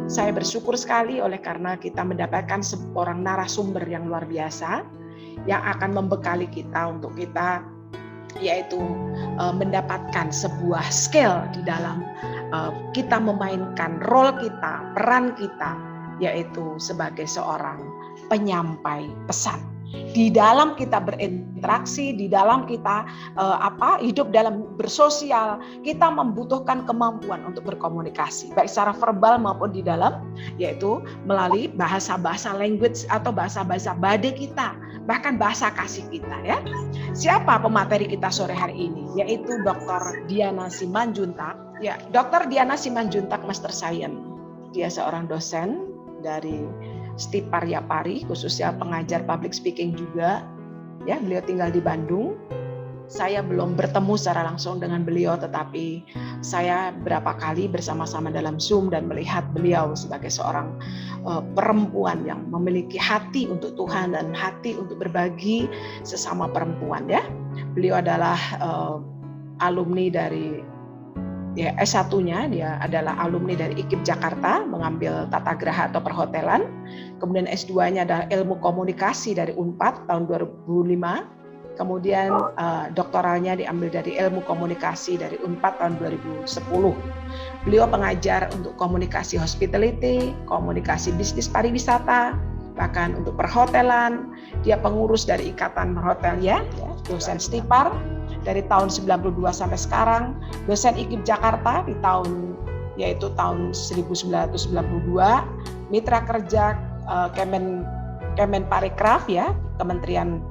Saya bersyukur sekali oleh karena kita mendapatkan seorang narasumber yang luar biasa yang akan membekali kita untuk kita yaitu mendapatkan sebuah skill di dalam kita memainkan role kita, peran kita, yaitu sebagai seorang penyampai pesan. Di dalam kita berinteraksi, di dalam kita hidup dalam bersosial, kita membutuhkan kemampuan untuk berkomunikasi, baik secara verbal maupun di dalam, yaitu melalui bahasa-bahasa language atau bahasa-bahasa bade kita, bahkan bahasa kasih kita ya. Siapa pemateri kita sore hari ini? Yaitu Dr. Diana Simanjuntak. Ya, Dr. Diana Simanjuntak Master Science. Dia seorang dosen dari Stipar Yapari, khususnya pengajar public speaking juga. Ya, beliau tinggal di Bandung. Saya belum bertemu secara langsung dengan beliau, tetapi saya berapa kali bersama-sama dalam Zoom dan melihat beliau sebagai seorang perempuan yang memiliki hati untuk Tuhan dan hati untuk berbagi sesama perempuan ya. Beliau adalah alumni dari ya, S1-nya dia adalah alumni dari IKIP Jakarta, mengambil tata graha atau perhotelan. Kemudian S2-nya adalah ilmu komunikasi dari Unpad tahun 2005. Kemudian doktoralnya diambil dari ilmu komunikasi dari Unpad tahun 2010. Beliau pengajar untuk komunikasi hospitality, komunikasi bisnis pariwisata, bahkan untuk perhotelan. Dia pengurus dari Ikatan Hotel ya, dosen Stipar dari tahun 92 sampai sekarang, dosen IKIP Jakarta di tahun 1992, mitra kerja Kemenparekraf ya, Kementerian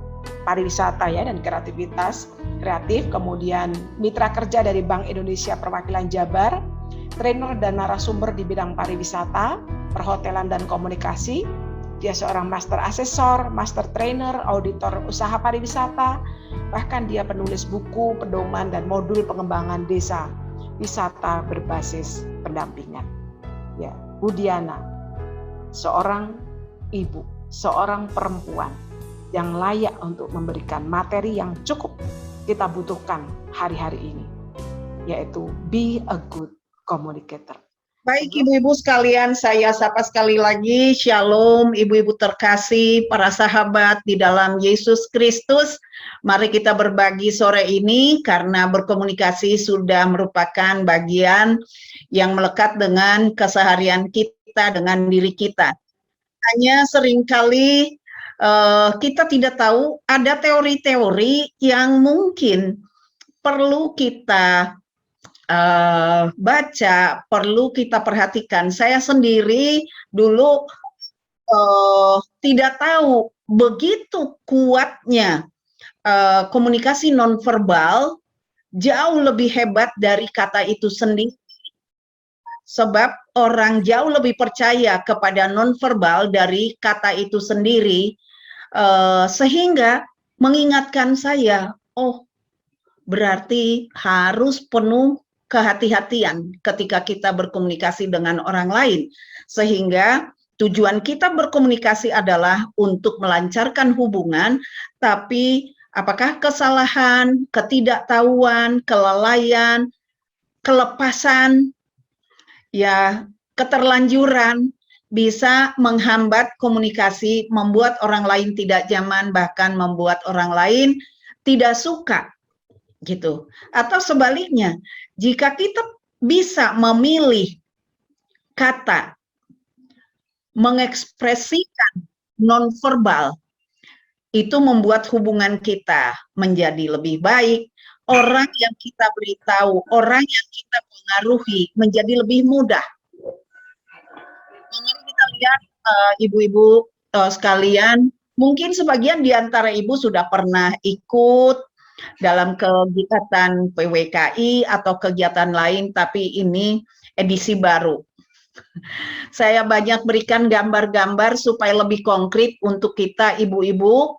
Pariwisata ya dan kreatif, kemudian mitra kerja dari Bank Indonesia Perwakilan Jabar, trainer dan narasumber di bidang pariwisata, perhotelan dan komunikasi. Dia seorang master asesor, master trainer, auditor usaha pariwisata, bahkan dia penulis buku, pedoman dan modul pengembangan desa wisata berbasis pendampingan. Ya, Bu Diana, seorang ibu, seorang perempuan yang layak untuk memberikan materi yang cukup kita butuhkan hari-hari ini, yaitu be a good communicator. Baik ibu-ibu sekalian, saya sapa sekali lagi, Shalom ibu-ibu terkasih, para sahabat di dalam Yesus Kristus. Mari kita berbagi sore ini karena berkomunikasi sudah merupakan bagian yang melekat dengan keseharian kita, dengan diri kita. Hanya seringkali kita tidak tahu ada teori-teori yang mungkin perlu kita baca, perlu kita perhatikan. Saya sendiri dulu tidak tahu begitu kuatnya komunikasi nonverbal, jauh lebih hebat dari kata itu sendiri. Sebab orang jauh lebih percaya kepada nonverbal dari kata itu sendiri, sehingga mengingatkan saya, oh berarti harus penuh kehati-hatian ketika kita berkomunikasi dengan orang lain, sehingga tujuan kita berkomunikasi adalah untuk melancarkan hubungan, tapi apakah kesalahan, ketidaktahuan, kelalaian, kelepasan, ya keterlanjuran bisa menghambat komunikasi, membuat orang lain tidak nyaman, bahkan membuat orang lain tidak suka, gitu. Atau sebaliknya, jika kita bisa memilih kata, mengekspresikan nonverbal, itu membuat hubungan kita menjadi lebih baik. Orang yang kita beritahu, orang yang kita pengaruhi menjadi lebih mudah. Mari kita lihat ibu-ibu sekalian, mungkin sebagian di antara ibu sudah pernah ikut dalam kegiatan PWKI atau kegiatan lain, tapi ini edisi baru. Saya banyak berikan gambar-gambar supaya lebih konkret untuk kita ibu-ibu.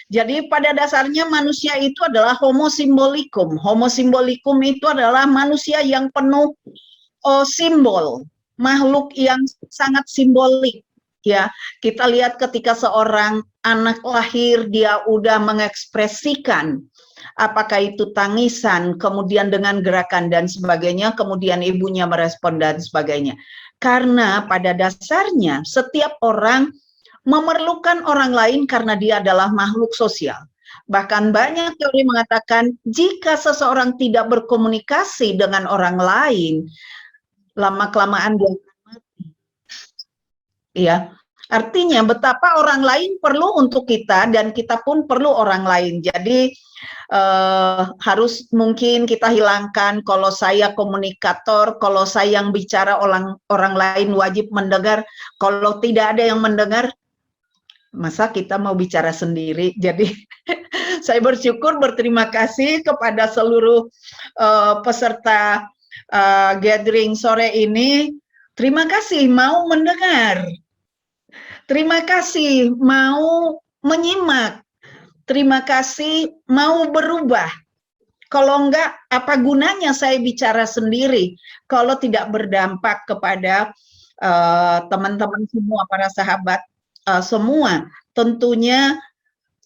Jadi pada dasarnya manusia itu adalah homo simbolikum. Homo simbolikum itu adalah manusia yang penuh simbol, makhluk yang sangat simbolik. Ya, kita lihat ketika seorang anak lahir, dia udah mengekspresikan apakah itu tangisan, kemudian dengan gerakan dan sebagainya, kemudian ibunya merespon dan sebagainya. Karena pada dasarnya setiap orang memerlukan orang lain karena dia adalah makhluk sosial. Bahkan banyak teori mengatakan jika seseorang tidak berkomunikasi dengan orang lain, lama-kelamaan dia akan mati. Ya, artinya betapa orang lain perlu untuk kita dan kita pun perlu orang lain. Jadi harus mungkin kita hilangkan kalau saya komunikator, kalau saya yang bicara orang lain wajib mendengar, kalau tidak ada yang mendengar, masa kita mau bicara sendiri. Jadi saya bersyukur, berterima kasih kepada seluruh peserta gathering sore ini. Terima kasih mau mendengar. Terima kasih mau menyimak. Terima kasih mau berubah. Kalau enggak, apa gunanya saya bicara sendiri kalau tidak berdampak kepada teman-teman semua, para sahabat semua. Tentunya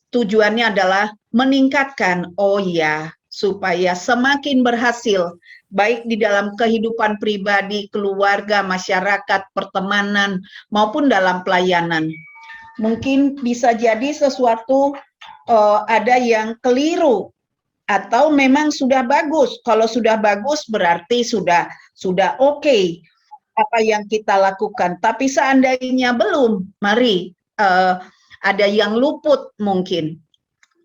tujuannya adalah meningkatkan, supaya semakin berhasil, baik di dalam kehidupan pribadi, keluarga, masyarakat, pertemanan, maupun dalam pelayanan. Mungkin bisa jadi sesuatu ada yang keliru, atau memang sudah bagus. Kalau sudah bagus berarti sudah oke apa yang kita lakukan. Tapi seandainya belum, mari ada yang luput mungkin.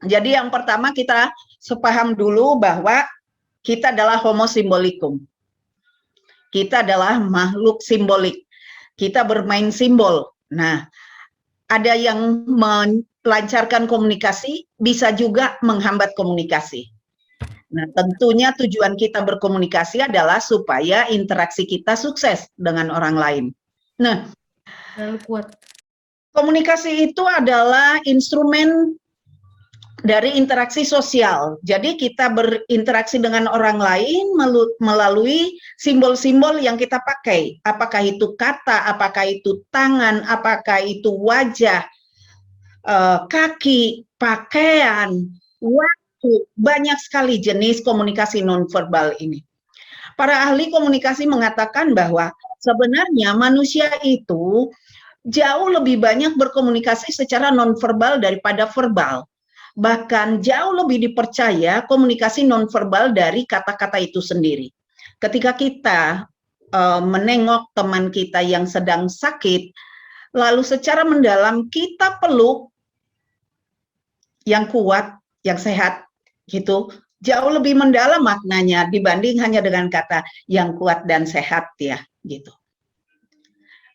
Jadi yang pertama kita sepaham dulu bahwa kita adalah homo simbolikum. Kita adalah makhluk simbolik. Kita bermain simbol. Nah, ada yang melancarkan komunikasi, bisa juga menghambat komunikasi. Nah, tentunya tujuan kita berkomunikasi adalah supaya interaksi kita sukses dengan orang lain. Nah, komunikasi itu adalah instrumen dari interaksi sosial. Jadi kita berinteraksi dengan orang lain melalui simbol-simbol yang kita pakai. Apakah itu kata, apakah itu tangan, apakah itu wajah, kaki, pakaian, waktu. Banyak sekali jenis komunikasi nonverbal ini. Para ahli komunikasi mengatakan bahwa sebenarnya manusia itu jauh lebih banyak berkomunikasi secara nonverbal daripada verbal. Bahkan jauh lebih dipercaya komunikasi nonverbal dari kata-kata itu sendiri. Ketika kita menengok teman kita yang sedang sakit, lalu secara mendalam kita peluk yang kuat, yang sehat, gitu. Jauh lebih mendalam maknanya dibanding hanya dengan kata yang kuat dan sehat ya, gitu.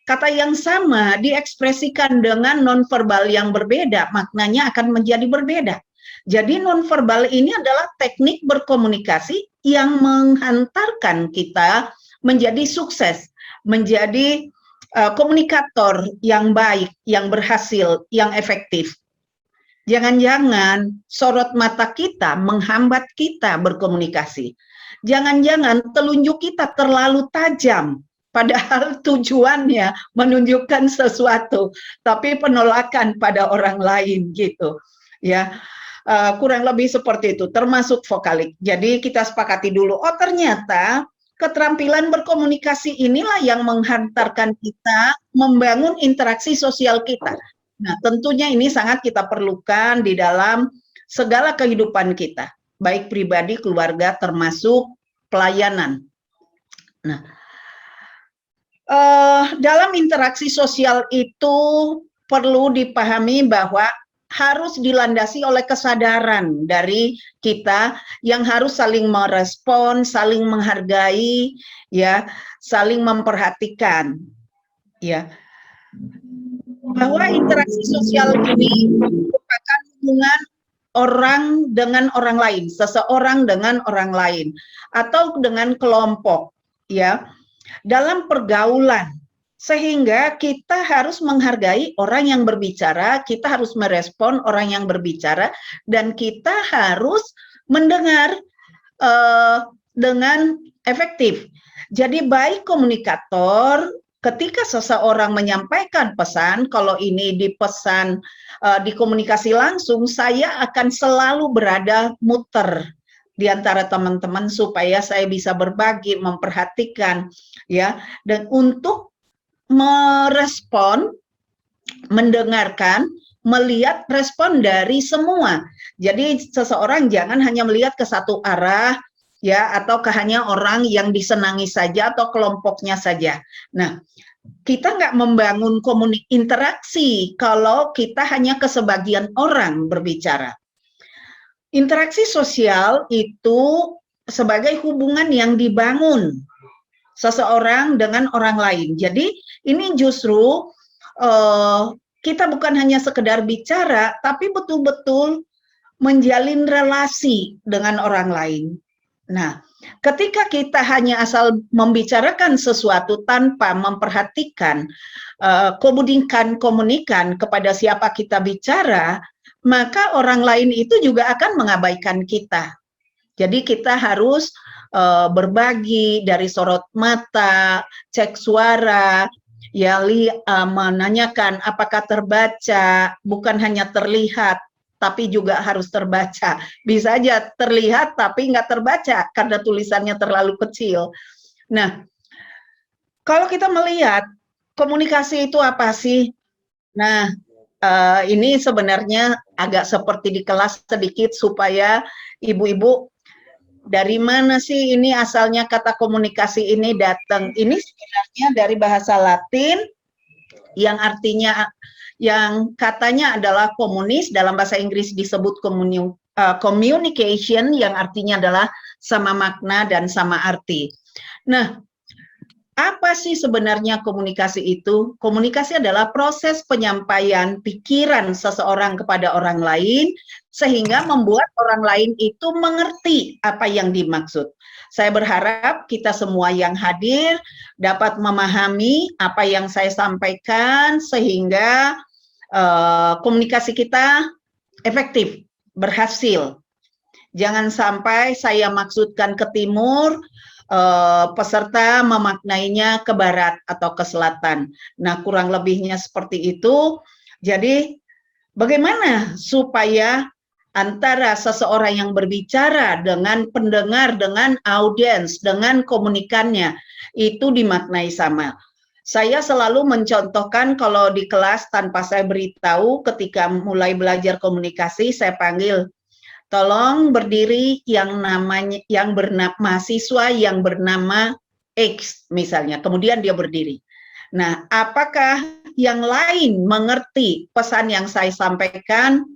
Kata yang sama diekspresikan dengan nonverbal yang berbeda, maknanya akan menjadi berbeda. Jadi nonverbal ini adalah teknik berkomunikasi yang menghantarkan kita menjadi sukses, menjadi komunikator yang baik, yang berhasil, yang efektif. Jangan-jangan sorot mata kita menghambat kita berkomunikasi. Jangan-jangan telunjuk kita terlalu tajam, padahal tujuannya menunjukkan sesuatu, tapi penolakan pada orang lain gitu. Ya, kurang lebih seperti itu, termasuk vokalik. Jadi kita sepakati dulu, oh ternyata keterampilan berkomunikasi inilah yang menghantarkan kita membangun interaksi sosial kita. Nah, tentunya ini sangat kita perlukan di dalam segala kehidupan kita, baik pribadi, keluarga, termasuk pelayanan. Nah, dalam interaksi sosial itu perlu dipahami bahwa harus dilandasi oleh kesadaran dari kita yang harus saling merespon, saling menghargai, ya, saling memperhatikan, ya. Bahwa interaksi sosial ini merupakan hubungan orang dengan orang lain, seseorang dengan orang lain, atau dengan kelompok, ya, dalam pergaulan, sehingga kita harus menghargai orang yang berbicara, kita harus merespon orang yang berbicara, dan kita harus mendengar dengan efektif. Jadi baik komunikator ketika seseorang menyampaikan pesan, kalau ini dipesan di komunikasi langsung, saya akan selalu berada muter di antara teman-teman supaya saya bisa berbagi, memperhatikan, ya, dan untuk merespon, mendengarkan, melihat respon dari semua. Jadi seseorang jangan hanya melihat ke satu arah, ya, atau ke hanya orang yang disenangi saja atau kelompoknya saja. Nah, kita nggak membangun interaksi kalau kita hanya ke sebagian orang berbicara. Interaksi sosial itu sebagai hubungan yang dibangun seseorang dengan orang lain. Jadi ini justru kita bukan hanya sekedar bicara, tapi betul-betul menjalin relasi dengan orang lain. Nah, ketika kita hanya asal membicarakan sesuatu tanpa memperhatikan, komunikan kepada siapa kita bicara, maka orang lain itu juga akan mengabaikan kita. Jadi kita harus berbagi dari sorot mata, cek suara, ya, menanyakan apakah terbaca, bukan hanya terlihat, tapi juga harus terbaca. Bisa aja terlihat tapi nggak terbaca karena tulisannya terlalu kecil. Nah, kalau kita melihat komunikasi itu apa sih? Nah, ini sebenarnya agak seperti di kelas sedikit supaya ibu-ibu, dari mana sih ini asalnya kata komunikasi ini datang? Ini sebenarnya dari bahasa Latin yang artinya, yang katanya adalah komunis, dalam bahasa Inggris disebut communication, yang artinya adalah sama makna dan sama arti. Nah, apa sih sebenarnya komunikasi itu? Komunikasi adalah proses penyampaian pikiran seseorang kepada orang lain sehingga membuat orang lain itu mengerti apa yang dimaksud. Saya berharap kita semua yang hadir dapat memahami apa yang saya sampaikan sehingga komunikasi kita efektif, berhasil. Jangan sampai saya maksudkan ke timur, peserta memaknainya ke barat atau ke selatan. Nah, kurang lebihnya seperti itu. Jadi, bagaimana supaya antara seseorang yang berbicara dengan pendengar, dengan audiens, dengan komunikannya, itu dimaknai sama. Saya selalu mencontohkan kalau di kelas tanpa saya beritahu, ketika mulai belajar komunikasi, saya panggil, tolong berdiri yang mahasiswa yang bernama X misalnya, kemudian dia berdiri. Nah, apakah yang lain mengerti pesan yang saya sampaikan?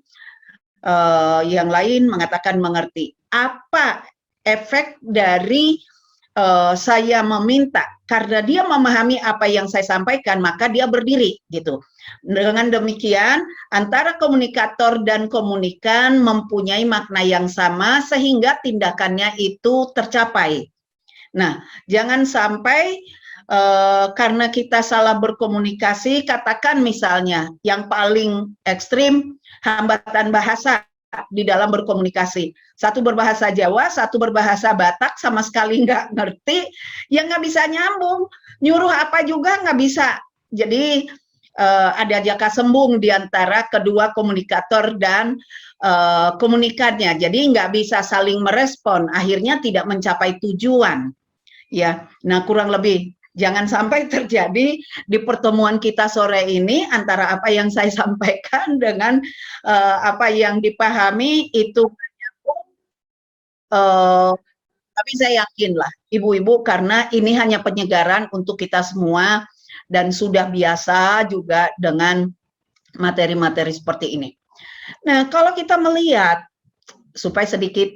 Yang lain mengatakan mengerti. Apa efek dari saya meminta? Karena dia memahami apa yang saya sampaikan, maka dia berdiri gitu. Dengan demikian, antara komunikator dan komunikan mempunyai makna yang sama sehingga tindakannya itu tercapai. Nah, jangan sampai karena kita salah berkomunikasi, katakan misalnya yang paling ekstrim, hambatan bahasa di dalam berkomunikasi. Satu berbahasa Jawa, satu berbahasa Batak, sama sekali nggak ngerti, ya nggak bisa nyambung. Nyuruh apa juga nggak bisa. Jadi ada jaka sembung di antara kedua komunikator dan komunikannya. Jadi nggak bisa saling merespon, akhirnya tidak mencapai tujuan. Ya, nah kurang lebih. Jangan sampai terjadi di pertemuan kita sore ini antara apa yang saya sampaikan dengan apa yang dipahami itu menyambung. Tapi saya yakinlah ibu-ibu, karena ini hanya penyegaran untuk kita semua dan sudah biasa juga dengan materi-materi seperti ini. Nah, kalau kita melihat supaya sedikit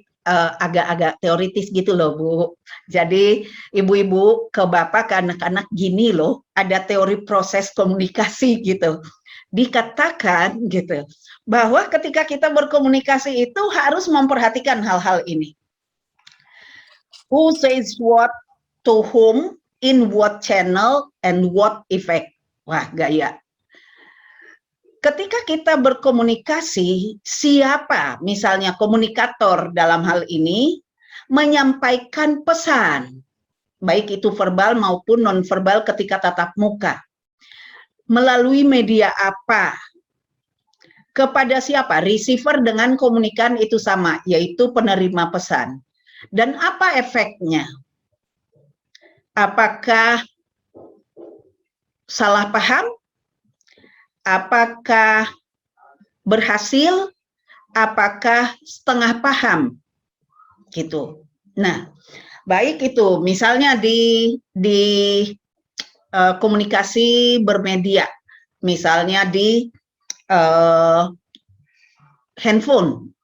agak-agak teoritis gitu loh, Bu. Jadi ibu-ibu ke bapak, ke anak-anak, gini loh, ada teori proses komunikasi gitu. Dikatakan gitu, bahwa ketika kita berkomunikasi itu harus memperhatikan hal-hal ini. Who says what to whom, in what channel, and what effect. Wah, gaya. Ketika kita berkomunikasi, siapa misalnya komunikator dalam hal ini menyampaikan pesan. baik itu verbal maupun nonverbal ketika tatap muka. Melalui media apa? Kepada siapa? Receiver dengan komunikan itu sama, yaitu penerima pesan. Dan apa efeknya? Apakah salah paham? Apakah berhasil? Apakah setengah paham? Gitu. Nah, baik itu misalnya di komunikasi bermedia, misalnya di handphone.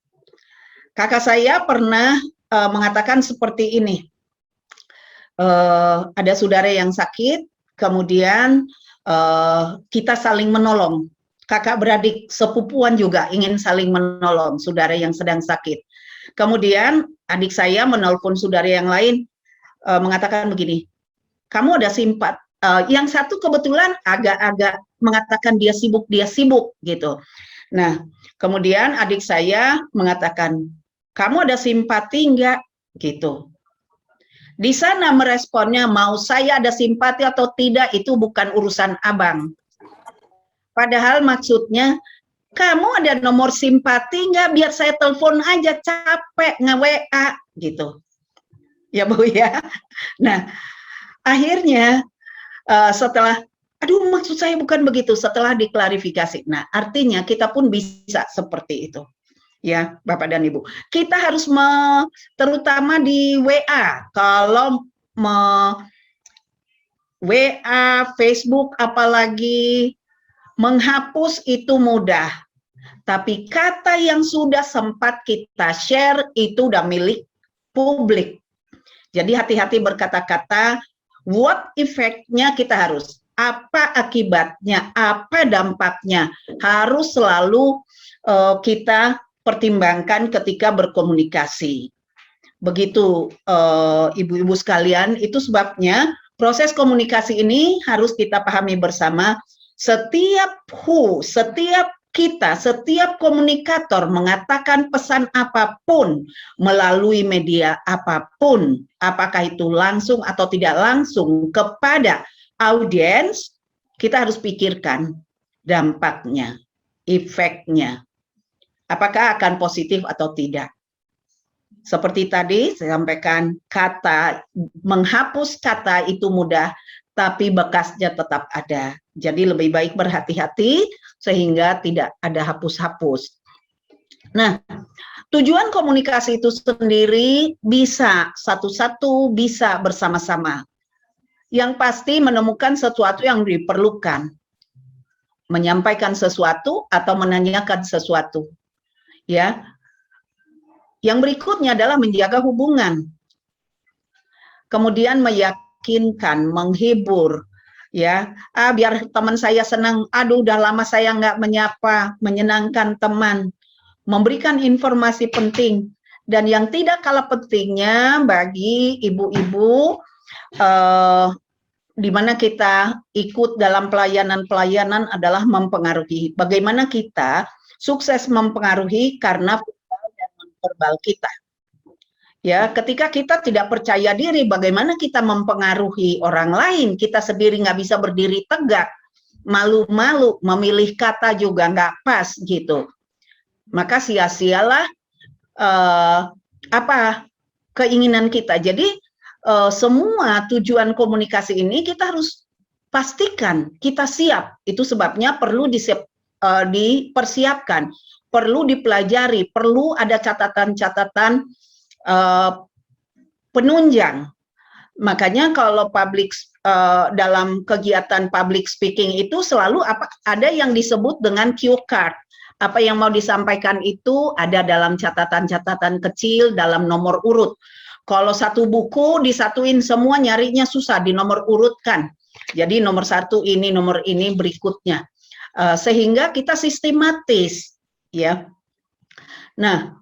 Kakak saya pernah mengatakan seperti ini, ada saudara yang sakit, kemudian kita saling menolong. Kakak beradik sepupuan juga ingin saling menolong saudara yang sedang sakit. Kemudian adik saya menelpon saudara yang lain, mengatakan begini, kamu ada simpat. Yang satu kebetulan agak-agak mengatakan dia sibuk gitu. Nah, kemudian adik saya mengatakan, kamu ada simpati enggak? Gitu. Di sana meresponnya, mau saya ada simpati atau tidak, itu bukan urusan abang. Padahal maksudnya, kamu ada nomor simpati nggak? Biar saya telepon aja, capek nge-WA, gitu. Ya Bu ya. Nah, akhirnya setelah, aduh maksud saya bukan begitu, setelah diklarifikasi. Nah, artinya kita pun bisa seperti itu. Ya, Bapak dan Ibu. Kita harus terutama di WA, kalau WA, Facebook, apalagi menghapus itu mudah. Tapi kata yang sudah sempat kita share itu udah milik publik. Jadi hati-hati berkata-kata, what effect-nya kita harus, apa akibatnya, apa dampaknya, harus selalu kita pertimbangkan ketika berkomunikasi. Begitu ibu-ibu sekalian, itu sebabnya proses komunikasi ini harus kita pahami bersama. Setiap setiap komunikator mengatakan pesan apapun melalui media apapun, apakah itu langsung atau tidak langsung kepada audiens, kita harus pikirkan dampaknya, efeknya, apakah akan positif atau tidak. Seperti tadi saya sampaikan, kata menghapus kata itu mudah, tapi bekasnya tetap ada. Jadi lebih baik berhati-hati sehingga tidak ada hapus-hapus. Nah, tujuan komunikasi itu sendiri bisa satu-satu, bisa bersama-sama. Yang pasti menemukan sesuatu yang diperlukan, menyampaikan sesuatu atau menanyakan sesuatu. Ya. Yang berikutnya adalah menjaga hubungan. Kemudian meyakinkan, menghibur, ya. Biar teman saya senang, aduh udah lama saya nggak menyapa, menyenangkan teman, memberikan informasi penting. Dan yang tidak kalah pentingnya bagi ibu-ibu, di mana kita ikut dalam pelayanan-pelayanan adalah mempengaruhi. Bagaimana kita sukses mempengaruhi karena verbal kita. Ya, ketika kita tidak percaya diri, bagaimana kita mempengaruhi orang lain? Kita sendiri nggak bisa berdiri tegak, malu-malu, memilih kata juga nggak pas gitu. Maka sia-sialah keinginan kita. Jadi semua tujuan komunikasi ini kita harus pastikan kita siap. Itu sebabnya perlu dipersiapkan. Perlu dipelajari, perlu ada catatan-catatan penunjang. Makanya kalau dalam kegiatan public speaking itu selalu ada yang disebut dengan cue card. Apa yang mau disampaikan itu ada dalam catatan-catatan kecil, dalam nomor urut. Kalau satu buku disatuin semua nyarinya susah, di nomor urutkan. Jadi nomor satu ini, nomor ini berikutnya. Sehingga kita sistematis. Ya. Nah,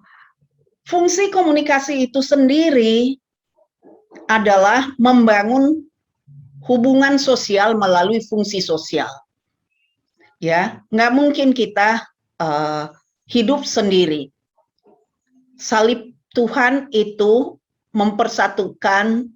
fungsi komunikasi itu sendiri adalah membangun hubungan sosial melalui fungsi sosial. Ya, nggak mungkin kita hidup sendiri. Salib Tuhan itu mempersatukan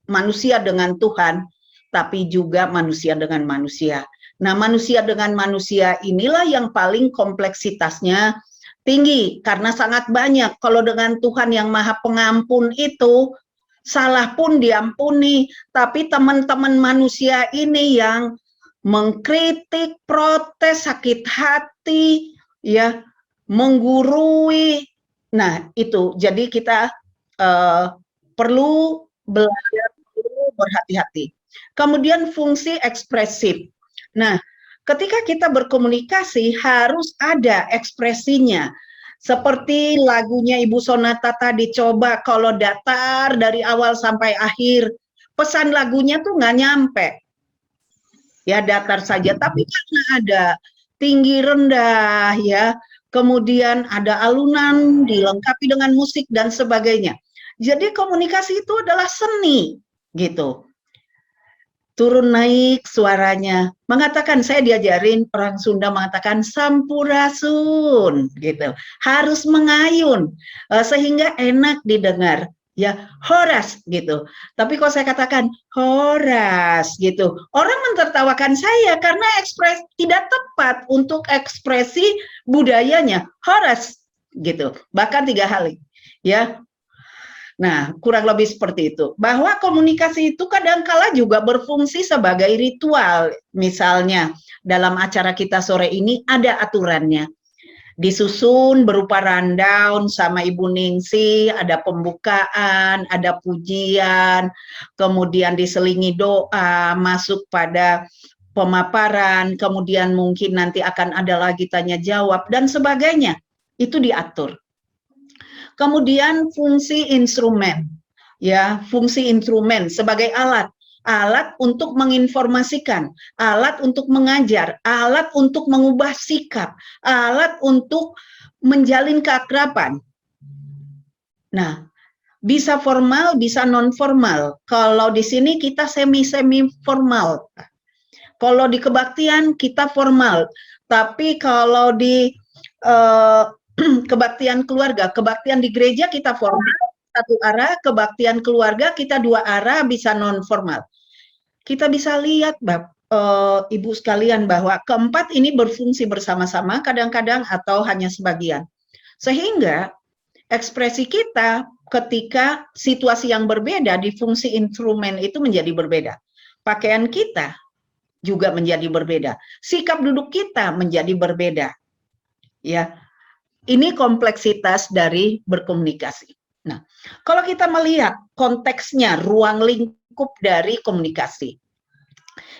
manusia dengan Tuhan, tapi juga manusia dengan manusia. Nah, manusia dengan manusia inilah yang paling kompleksitasnya tinggi, karena sangat banyak. Kalau dengan Tuhan yang Maha Pengampun itu, salah pun diampuni, tapi teman-teman manusia ini yang mengkritik, protes, sakit hati, ya, menggurui. Nah, itu. Jadi kita perlu belajar, perlu berhati-hati. Kemudian fungsi ekspresif. Nah, ketika kita berkomunikasi harus ada ekspresinya. Seperti lagunya Ibu Sonata tadi, coba kalau datar dari awal sampai akhir, pesan lagunya tuh nggak nyampe. Ya datar saja, tapi karena ada tinggi rendah, ya, kemudian ada alunan dilengkapi dengan musik dan sebagainya. Jadi komunikasi itu adalah seni, gitu. Turun naik suaranya, mengatakan, saya diajarin orang Sunda mengatakan sampurasun, gitu, harus mengayun sehingga enak didengar, ya, horas gitu. Tapi kalau saya katakan horas gitu, orang mentertawakan saya karena ekspres tidak tepat untuk ekspresi budayanya, horas gitu, bahkan 3 kali, ya. Nah, kurang lebih seperti itu. Bahwa komunikasi itu kadangkala juga berfungsi sebagai ritual. Misalnya, dalam acara kita sore ini ada aturannya. Disusun berupa rundown sama Ibu Ningsih, ada pembukaan, ada pujian, kemudian diselingi doa, masuk pada pemaparan, kemudian mungkin nanti akan ada lagi tanya jawab, dan sebagainya. Itu diatur. Kemudian fungsi instrumen, ya, fungsi instrumen sebagai alat untuk menginformasikan, alat untuk mengajar, alat untuk mengubah sikap, alat untuk menjalin keakraban. Nah, bisa formal, bisa non formal. Kalau di sini kita semi formal. Kalau di kebaktian kita formal, tapi kalau di kebaktian keluarga, kebaktian di gereja kita formal, satu arah, kebaktian keluarga kita 2 arah, bisa non formal. Kita bisa lihat, Ibu sekalian, bahwa keempat ini berfungsi bersama-sama kadang-kadang atau hanya sebagian. Sehingga ekspresi kita ketika situasi yang berbeda di fungsi instrumen itu menjadi berbeda. Pakaian kita juga menjadi berbeda. Sikap duduk kita menjadi berbeda. Ya. Ini kompleksitas dari berkomunikasi. Nah, kalau kita melihat konteksnya, ruang lingkup dari komunikasi,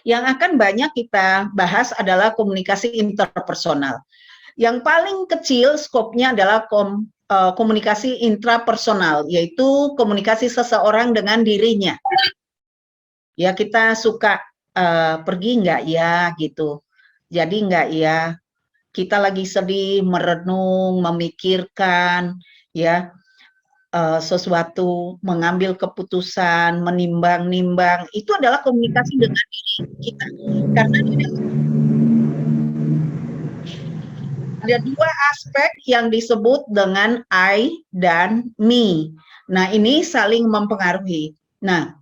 yang akan banyak kita bahas adalah komunikasi interpersonal. Yang paling kecil skopnya adalah komunikasi intrapersonal, yaitu komunikasi seseorang dengan dirinya. Ya, kita suka pergi nggak ya, gitu. Jadi nggak ya, kita lagi sedih, merenung, memikirkan, ya, sesuatu, mengambil keputusan, menimbang-nimbang, itu adalah komunikasi dengan diri kita. Karena ada 2 aspek yang disebut dengan I dan me. Nah, ini saling mempengaruhi. Nah,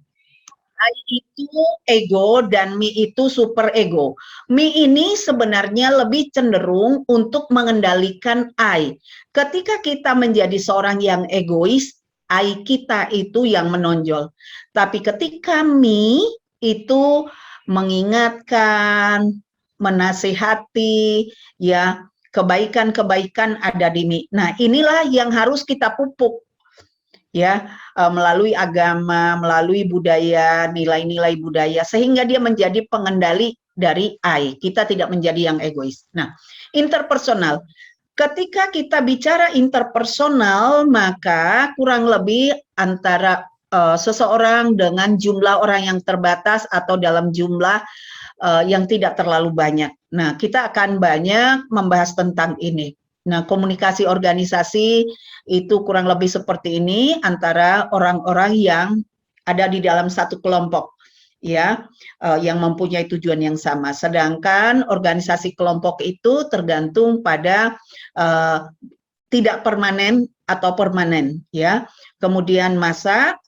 I itu ego dan me itu super ego. Me ini sebenarnya lebih cenderung untuk mengendalikan I. Ketika kita menjadi seorang yang egois, I kita itu yang menonjol. Tapi ketika me itu mengingatkan, menasihati, ya, kebaikan-kebaikan ada di me. Nah, inilah yang harus kita pupuk, ya, melalui agama, melalui budaya, nilai-nilai budaya, sehingga dia menjadi pengendali dari I. Kita tidak menjadi yang egois. Nah, interpersonal. Ketika kita bicara interpersonal, maka kurang lebih antara seseorang dengan jumlah orang yang terbatas atau dalam jumlah yang tidak terlalu banyak. Nah, kita akan banyak membahas tentang ini. Nah, komunikasi organisasi itu kurang lebih seperti ini antara orang-orang yang ada di dalam satu kelompok, ya, yang mempunyai tujuan yang sama. Sedangkan organisasi kelompok itu tergantung pada tidak permanen atau permanen, ya. Kemudian masa,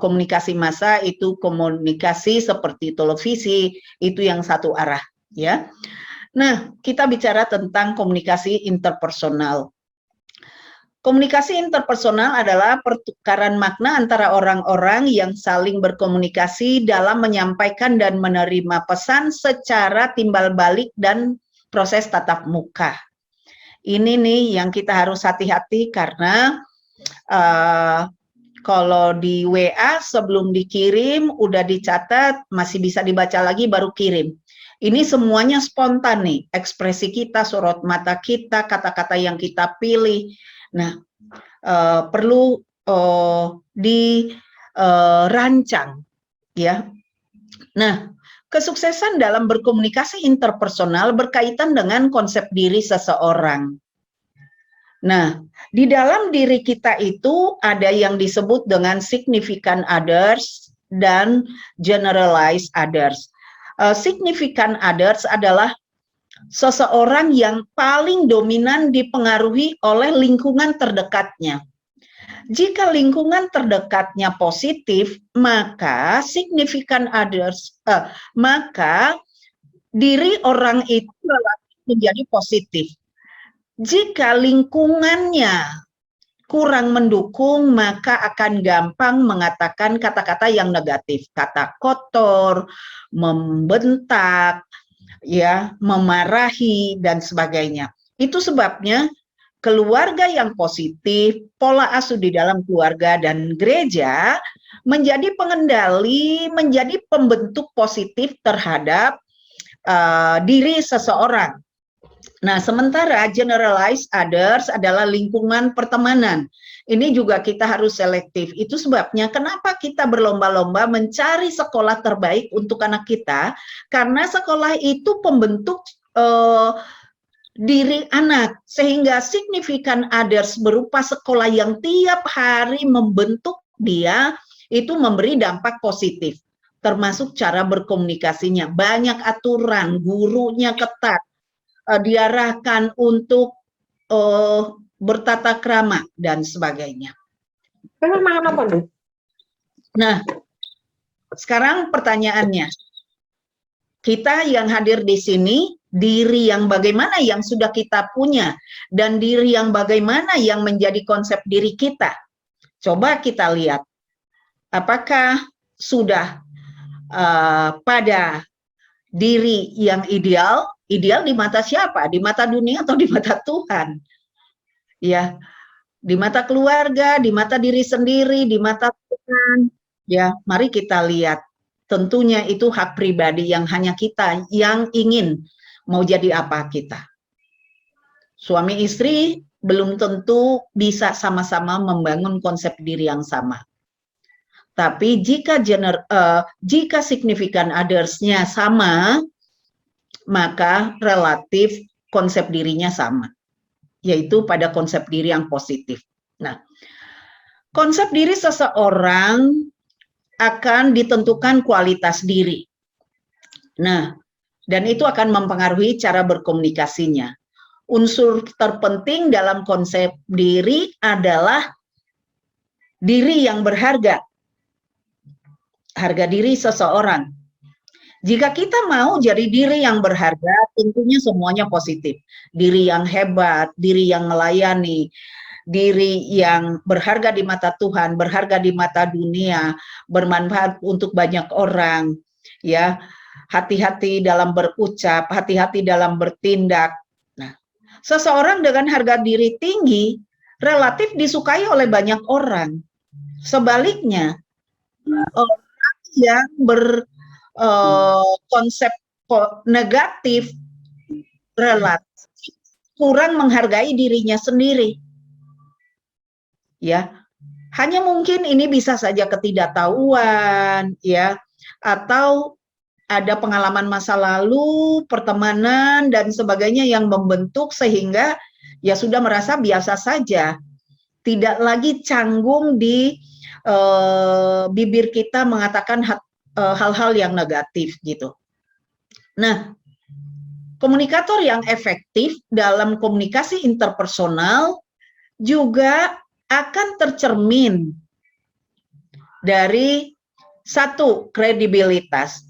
komunikasi massa itu komunikasi seperti televisi, itu yang satu arah, ya. Nah, kita bicara tentang komunikasi interpersonal. Komunikasi interpersonal adalah pertukaran makna antara orang-orang yang saling berkomunikasi dalam menyampaikan dan menerima pesan secara timbal balik dan proses tatap muka. Ini nih yang kita harus hati-hati karena kalau di WA sebelum dikirim udah dicatat, masih bisa dibaca lagi baru kirim. Ini semuanya spontan nih, ekspresi kita, sorot mata kita, kata-kata yang kita pilih. Nah, perlu dirancang, ya. Nah, kesuksesan dalam berkomunikasi interpersonal berkaitan dengan konsep diri seseorang. Nah, di dalam diri kita itu ada yang disebut dengan significant others dan generalized others. Significant others adalah seseorang yang paling dominan dipengaruhi oleh lingkungan terdekatnya. Jika lingkungan terdekatnya positif, maka significant others, maka diri orang itu relatif menjadi positif. Jika lingkungannya kurang mendukung, maka akan gampang mengatakan kata-kata yang negatif, kata kotor, membentak, ya, memarahi dan sebagainya. Itu sebabnya keluarga yang positif, pola asuh di dalam keluarga dan gereja menjadi pengendali, menjadi pembentuk positif terhadap diri seseorang. Nah, sementara generalized others adalah lingkungan pertemanan. Ini juga kita harus selektif. Itu sebabnya kenapa kita berlomba-lomba mencari sekolah terbaik untuk anak kita, karena sekolah itu pembentuk diri anak, sehingga significant others berupa sekolah yang tiap hari membentuk dia, itu memberi dampak positif, termasuk cara berkomunikasinya. Banyak aturan, gurunya ketat, diarahkan untuk bertata krama dan sebagainya. Nah, sekarang pertanyaannya, kita yang hadir di sini, diri yang bagaimana yang sudah kita punya dan diri yang bagaimana yang menjadi konsep diri kita? Coba kita lihat, apakah sudah pada diri yang ideal? Ideal di mata siapa? Di mata dunia atau di mata Tuhan? Ya, di mata keluarga, di mata diri sendiri, di mata Tuhan. Ya, mari kita lihat. Tentunya itu hak pribadi yang hanya kita yang ingin mau jadi apa kita. Suami istri belum tentu bisa sama-sama membangun konsep diri yang sama. Tapi jika significant others-nya sama, maka relatif konsep dirinya sama, yaitu pada konsep diri yang positif. Nah, konsep diri seseorang akan ditentukan kualitas diri. Nah, dan itu akan mempengaruhi cara berkomunikasinya. Unsur terpenting dalam konsep diri adalah diri yang berharga, harga diri seseorang. Jika kita mau jadi diri yang berharga, tentunya semuanya positif. Diri yang hebat, diri yang melayani, diri yang berharga di mata Tuhan, berharga di mata dunia, bermanfaat untuk banyak orang, ya. Hati-hati dalam berucap, hati-hati dalam bertindak. Nah, seseorang dengan harga diri tinggi relatif disukai oleh banyak orang. Sebaliknya, orang yang konsep negatif relatif kurang menghargai dirinya sendiri, ya. Hanya mungkin ini bisa saja ketidaktahuan, ya, atau ada pengalaman masa lalu, pertemanan dan sebagainya yang membentuk sehingga ya sudah merasa biasa saja, tidak lagi canggung di bibir kita mengatakan hal-hal yang negatif gitu. Nah, komunikator yang efektif dalam komunikasi interpersonal juga akan tercermin dari satu, kredibilitas,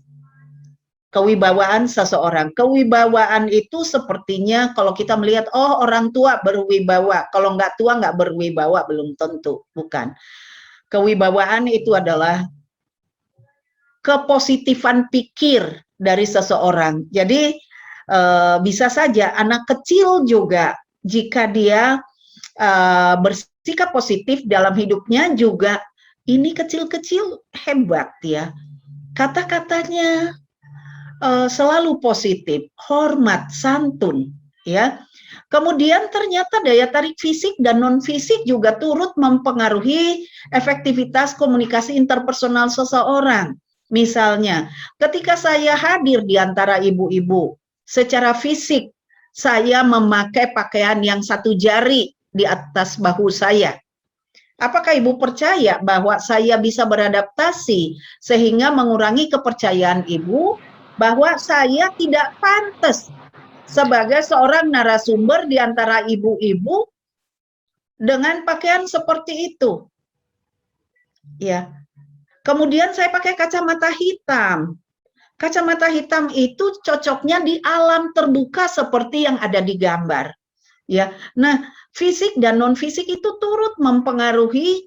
kewibawaan seseorang. Kewibawaan itu sepertinya kalau kita melihat, oh orang tua berwibawa, kalau nggak tua nggak berwibawa, belum tentu, bukan. Kewibawaan itu adalah kepositifan pikir dari seseorang. Jadi bisa saja anak kecil juga jika dia bersikap positif dalam hidupnya juga ini kecil-kecil hebat ya. Kata-katanya selalu positif, hormat, santun ya. Kemudian ternyata daya tarik fisik dan non fisik juga turut mempengaruhi efektivitas komunikasi interpersonal seseorang. Misalnya, ketika saya hadir di antara ibu-ibu, secara fisik saya memakai pakaian yang satu jari di atas bahu saya. Apakah ibu percaya bahwa saya bisa beradaptasi sehingga mengurangi kepercayaan ibu bahwa saya tidak pantas sebagai seorang narasumber di antara ibu-ibu dengan pakaian seperti itu? Ya. Kemudian saya pakai kacamata hitam. Kacamata hitam itu cocoknya di alam terbuka seperti yang ada di gambar. Ya. Nah, fisik dan non fisik itu turut mempengaruhi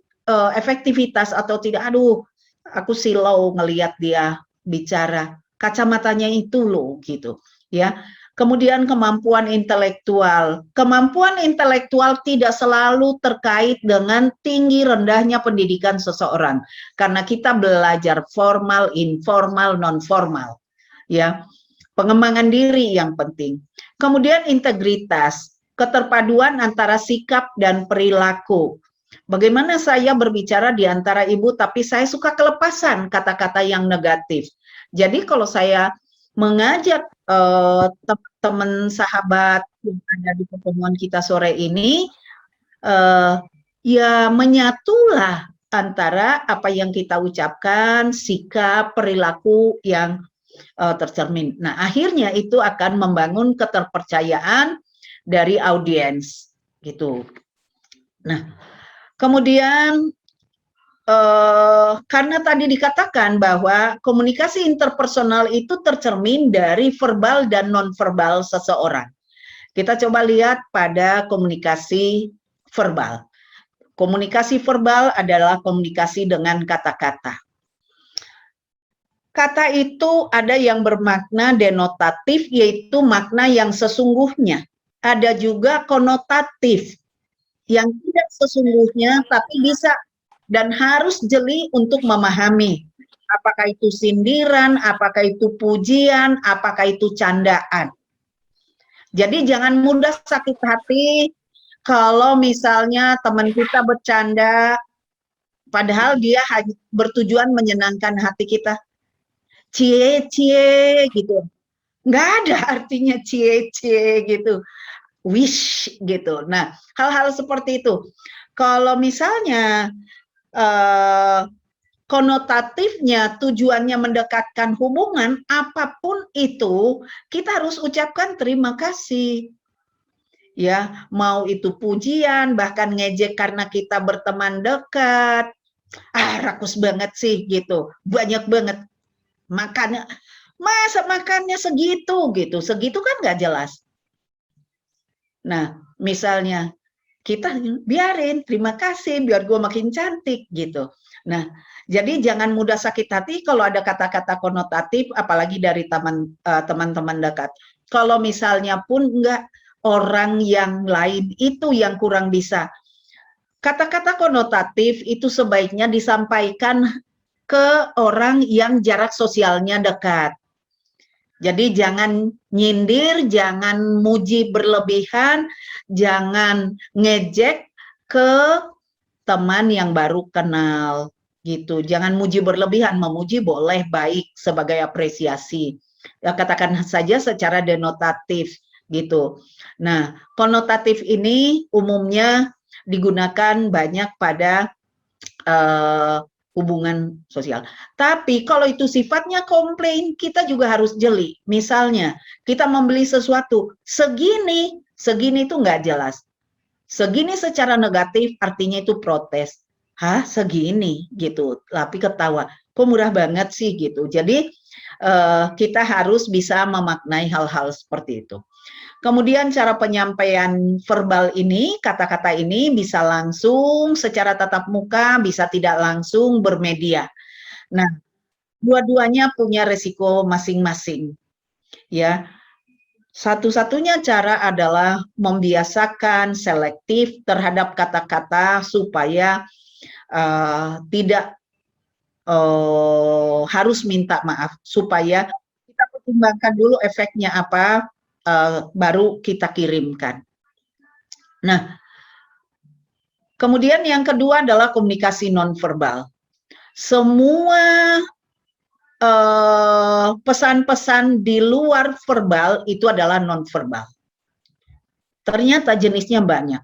efektivitas atau tidak. Aduh, aku silau ngelihat dia bicara. Kacamatanya itu loh gitu, ya. Kemudian kemampuan intelektual. Kemampuan intelektual tidak selalu terkait dengan tinggi rendahnya pendidikan seseorang. Karena kita belajar formal, informal, non formal. Ya. Pengembangan diri yang penting. Kemudian integritas, keterpaduan antara sikap dan perilaku. Bagaimana saya berbicara di antara ibu tapi saya suka kelepasan kata-kata yang negatif. Jadi kalau saya mengajak teman sahabat yang ada di pertemuan kita sore ini, ya menyatulah antara apa yang kita ucapkan, sikap, perilaku yang tercermin. Nah, akhirnya itu akan membangun keterpercayaan dari audiens, gitu. Nah, kemudian karena tadi dikatakan bahwa komunikasi interpersonal itu tercermin dari verbal dan nonverbal seseorang. Kita coba lihat pada komunikasi verbal. Komunikasi verbal adalah komunikasi dengan kata-kata. Kata itu ada yang bermakna denotatif, yaitu makna yang sesungguhnya. Ada juga konotatif, yang tidak sesungguhnya, tapi bisa dan harus jeli untuk memahami. Apakah itu sindiran, apakah itu pujian, apakah itu candaan. Jadi jangan mudah sakit hati kalau misalnya teman kita bercanda, padahal dia hanya bertujuan menyenangkan hati kita. Cie-cie gitu. Nggak ada artinya cie-cie gitu. Wish gitu. Nah, hal-hal seperti itu. Kalau misalnya konotatifnya tujuannya mendekatkan hubungan, apapun itu kita harus ucapkan terima kasih. Ya, mau itu pujian, bahkan ngejek karena kita berteman dekat. Rakus banget sih gitu. Banyak banget makannya. Masa makannya segitu gitu. Segitu kan nggak jelas. Nah, misalnya kita biarin, terima kasih, biar gue makin cantik gitu. Nah, jadi jangan mudah sakit hati kalau ada kata-kata konotatif, apalagi dari teman-teman dekat. Kalau misalnya pun enggak, orang yang lain itu yang kurang bisa. Kata-kata konotatif itu sebaiknya disampaikan ke orang yang jarak sosialnya dekat. Jadi jangan nyindir, jangan muji berlebihan, jangan ngejek ke teman yang baru kenal gitu. Jangan muji berlebihan, memuji boleh baik sebagai apresiasi. Ya, katakan saja secara denotatif gitu. Nah, konotatif ini umumnya digunakan banyak pada hubungan sosial. Tapi kalau itu sifatnya komplain, kita juga harus jeli. Misalnya, kita membeli sesuatu, segini itu nggak jelas. Segini secara negatif artinya itu protes. hah segini gitu, tapi ketawa, kok murah banget sih gitu. Jadi kita harus bisa memaknai hal-hal seperti itu. Kemudian cara penyampaian verbal ini, kata-kata ini bisa langsung secara tatap muka, bisa tidak langsung bermedia. Nah, dua-duanya punya resiko masing-masing. Ya, satu-satunya cara adalah membiasakan selektif terhadap kata-kata supaya tidak harus minta maaf, supaya kita pertimbangkan dulu efeknya apa, baru kita kirimkan. Nah, kemudian yang kedua adalah komunikasi nonverbal. Semua pesan-pesan di luar verbal itu adalah nonverbal. Ternyata jenisnya banyak.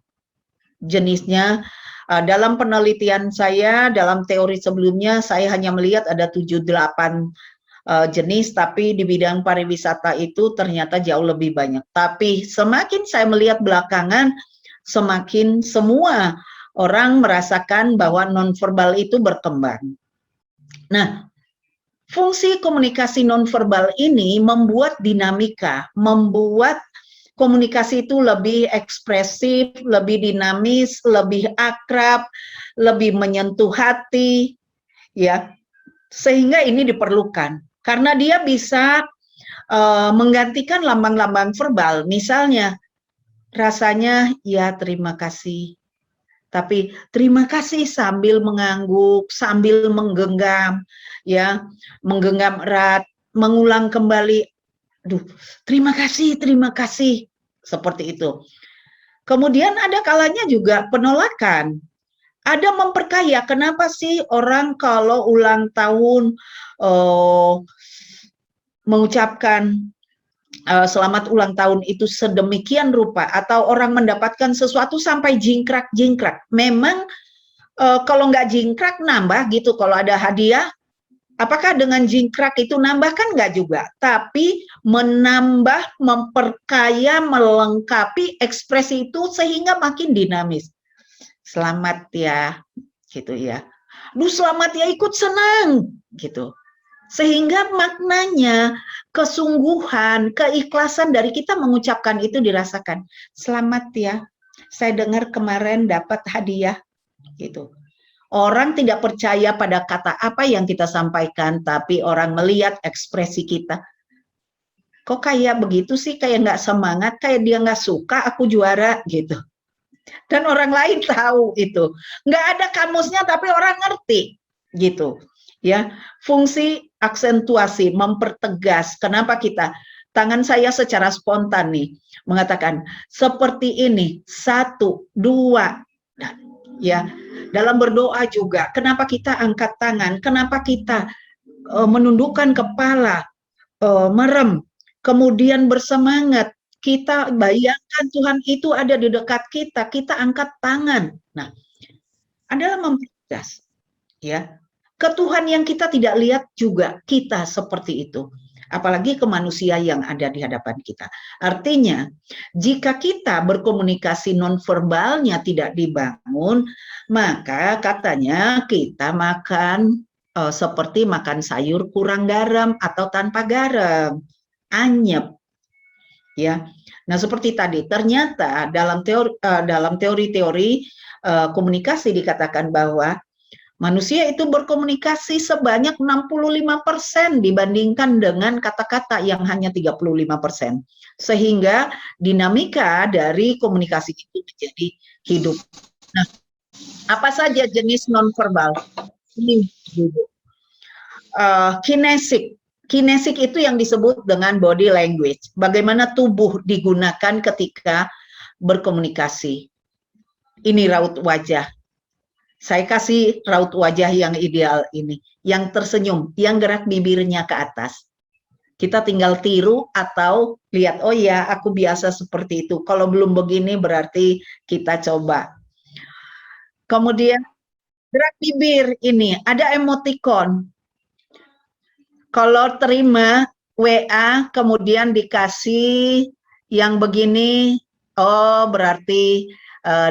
Jenisnya dalam penelitian saya, dalam teori sebelumnya, saya hanya melihat ada 7-8 jenis, tapi di bidang pariwisata itu ternyata jauh lebih banyak. Tapi semakin saya melihat belakangan, semakin semua orang merasakan bahwa nonverbal itu berkembang. Nah, fungsi komunikasi nonverbal ini membuat dinamika, membuat komunikasi itu lebih ekspresif, lebih dinamis, lebih akrab, lebih menyentuh hati, ya. Sehingga ini diperlukan karena dia bisa menggantikan lambang-lambang verbal. Misalnya, rasanya ya terima kasih. Tapi terima kasih sambil mengangguk, sambil menggenggam, ya, menggenggam erat, mengulang kembali, aduh, terima kasih, seperti itu. Kemudian ada kalanya juga penolakan, ada memperkaya. Kenapa sih orang kalau ulang tahun mengucapkan selamat ulang tahun itu sedemikian rupa, atau orang mendapatkan sesuatu sampai jingkrak-jingkrak. Memang kalau nggak jingkrak nambah gitu, kalau ada hadiah, apakah dengan jingkrak itu nambah? Kan nggak juga, tapi menambah, memperkaya, melengkapi ekspresi itu sehingga makin dinamis. Selamat ya, gitu ya. Duh selamat ya, ikut senang, gitu. Sehingga maknanya, kesungguhan, keikhlasan dari kita mengucapkan itu dirasakan. Selamat ya, saya dengar kemarin dapat hadiah, gitu. Orang tidak percaya pada kata apa yang kita sampaikan, tapi orang melihat ekspresi kita. Kok kayak begitu sih, kayak nggak semangat, kayak dia nggak suka aku juara, gitu. Dan orang lain tahu itu. Nggak ada kamusnya, tapi orang ngerti, gitu. Ya, fungsi aksentuasi, mempertegas. Kenapa kita? Tangan saya secara spontan nih mengatakan seperti ini, 1, 2, dan ya. Dalam berdoa juga, kenapa kita angkat tangan? Kenapa kita menundukkan kepala, merem, kemudian bersemangat? Kita bayangkan Tuhan itu ada di dekat kita, kita angkat tangan. Nah, adalah mempertegas, ya. Ke Tuhan yang kita tidak lihat juga kita seperti itu. Apalagi ke manusia yang ada di hadapan kita. Artinya, jika kita berkomunikasi nonverbalnya tidak dibangun, maka katanya kita makan seperti makan sayur kurang garam atau tanpa garam, anyep. Ya, nah seperti tadi, ternyata dalam teori-teori komunikasi dikatakan bahwa manusia itu berkomunikasi sebanyak 65% dibandingkan dengan kata-kata yang hanya 35%. Sehingga dinamika dari komunikasi itu menjadi hidup. Nah, apa saja jenis nonverbal? Ini kinesik. Kinesik itu yang disebut dengan body language. Bagaimana tubuh digunakan ketika berkomunikasi. Ini raut wajah. Saya kasih raut wajah yang ideal ini, yang tersenyum, yang gerak bibirnya ke atas. Kita tinggal tiru atau lihat, oh ya aku biasa seperti itu. Kalau belum begini berarti kita coba. Kemudian gerak bibir ini, ada emoticon. Kalau terima WA kemudian dikasih yang begini, oh berarti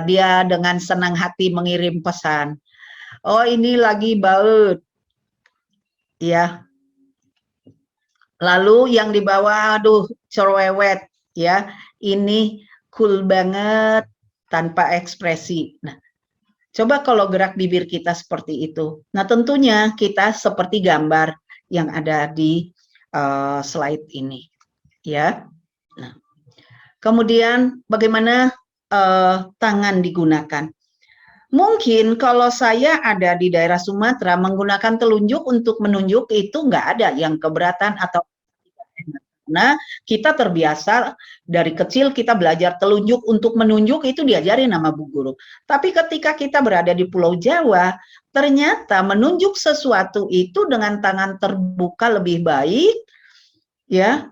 dia dengan senang hati mengirim pesan. Oh, ini lagi baut. Ya. Lalu yang di bawah, aduh, cerewet, ya. Ini cool banget tanpa ekspresi. Nah, coba kalau gerak bibir kita seperti itu. Nah, tentunya kita seperti gambar yang ada di slide ini, ya. Nah, kemudian bagaimana tangan digunakan? Mungkin kalau saya ada di daerah Sumatera menggunakan telunjuk untuk menunjuk itu nggak ada yang keberatan atau karena kita terbiasa dari kecil kita belajar telunjuk untuk menunjuk itu diajari nama Bu Guru. Tapi ketika kita berada di Pulau Jawa, ternyata menunjuk sesuatu itu dengan tangan terbuka lebih baik, ya.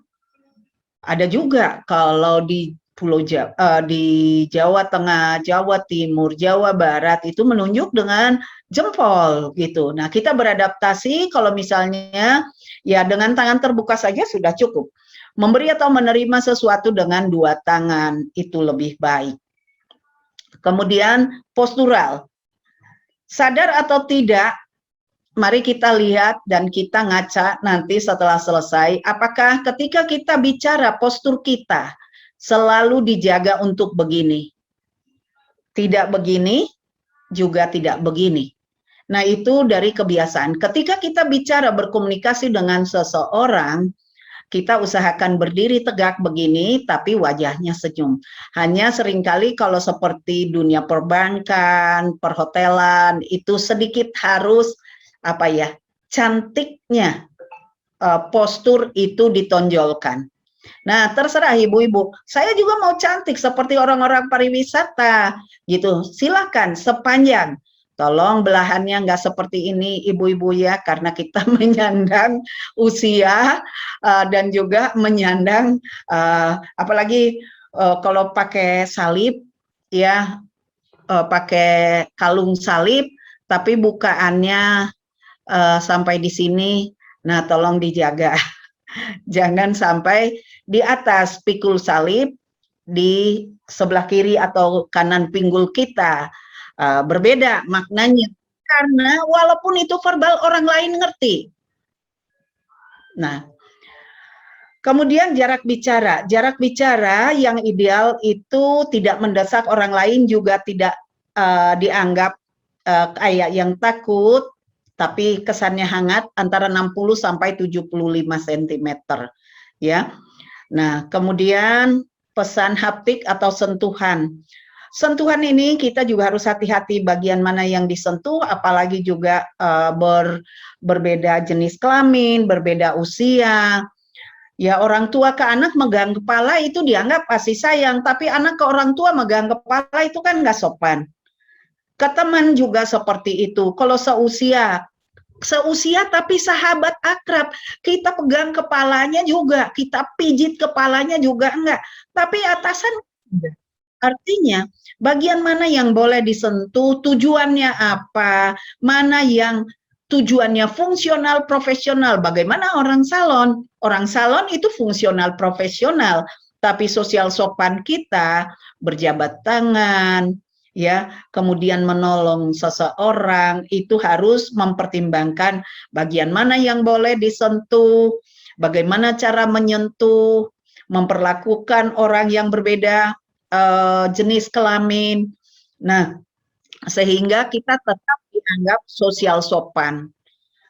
Ada juga kalau di Pulau Jawa, di Jawa Tengah, Jawa Timur, Jawa Barat itu menunjuk dengan jempol gitu. Nah, kita beradaptasi kalau misalnya ya dengan tangan terbuka saja sudah cukup. Memberi atau menerima sesuatu dengan dua tangan itu lebih baik. Kemudian postural. Sadar atau tidak, mari kita lihat dan kita ngaca nanti setelah selesai, apakah ketika kita bicara postur kita selalu dijaga untuk begini. Tidak begini, juga tidak begini. Nah, itu dari kebiasaan. Ketika kita bicara berkomunikasi dengan seseorang, kita usahakan berdiri tegak begini, tapi wajahnya senyum. Hanya seringkali kalau seperti dunia perbankan, perhotelan, itu sedikit harus apa ya, cantiknya postur itu ditonjolkan. Nah, terserah ibu-ibu. Saya juga mau cantik seperti orang-orang pariwisata, gitu. Silakan sepanjang. Tolong belahannya nggak seperti ini, ibu-ibu ya, karena kita menyandang usia dan juga menyandang, apalagi kalau pakai salib, ya, pakai kalung salib, tapi bukaannya sampai di sini. Nah, tolong dijaga. Jangan sampai di atas pikul salib, di sebelah kiri atau kanan pinggul kita berbeda maknanya. Karena walaupun itu verbal orang lain ngerti. Nah, kemudian jarak bicara. Jarak bicara yang ideal itu tidak mendesak orang lain, juga tidak dianggap kayak yang takut, tapi kesannya hangat, antara 60 sampai 75 cm, ya. Nah, kemudian pesan haptik atau sentuhan. Sentuhan ini kita juga harus hati-hati bagian mana yang disentuh, apalagi juga berbeda jenis kelamin, berbeda usia. Ya, orang tua ke anak megang kepala itu dianggap kasih sayang, tapi anak ke orang tua megang kepala itu kan nggak sopan. Ke teman juga seperti itu. Kalau seusia tapi sahabat akrab, kita pegang kepalanya juga, kita pijit kepalanya juga enggak, tapi atasan enggak. Artinya bagian mana yang boleh disentuh, tujuannya apa, mana yang tujuannya fungsional profesional. Bagaimana orang salon itu fungsional profesional, tapi sosial sopan kita berjabat tangan, ya, kemudian menolong seseorang itu harus mempertimbangkan bagian mana yang boleh disentuh, bagaimana cara menyentuh, memperlakukan orang yang berbeda jenis kelamin. Nah, sehingga kita tetap dianggap sosial sopan.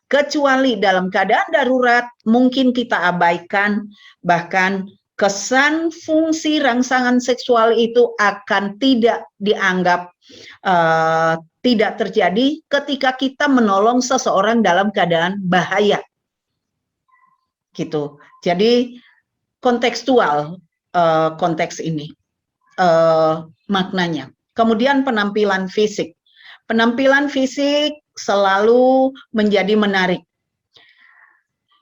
Kecuali dalam keadaan darurat mungkin kita abaikan, bahkan kesan fungsi rangsangan seksual itu akan tidak dianggap tidak terjadi ketika kita menolong seseorang dalam keadaan bahaya. Gitu. Jadi kontekstual konteks ini maknanya. Kemudian penampilan fisik. Penampilan fisik selalu menjadi menarik.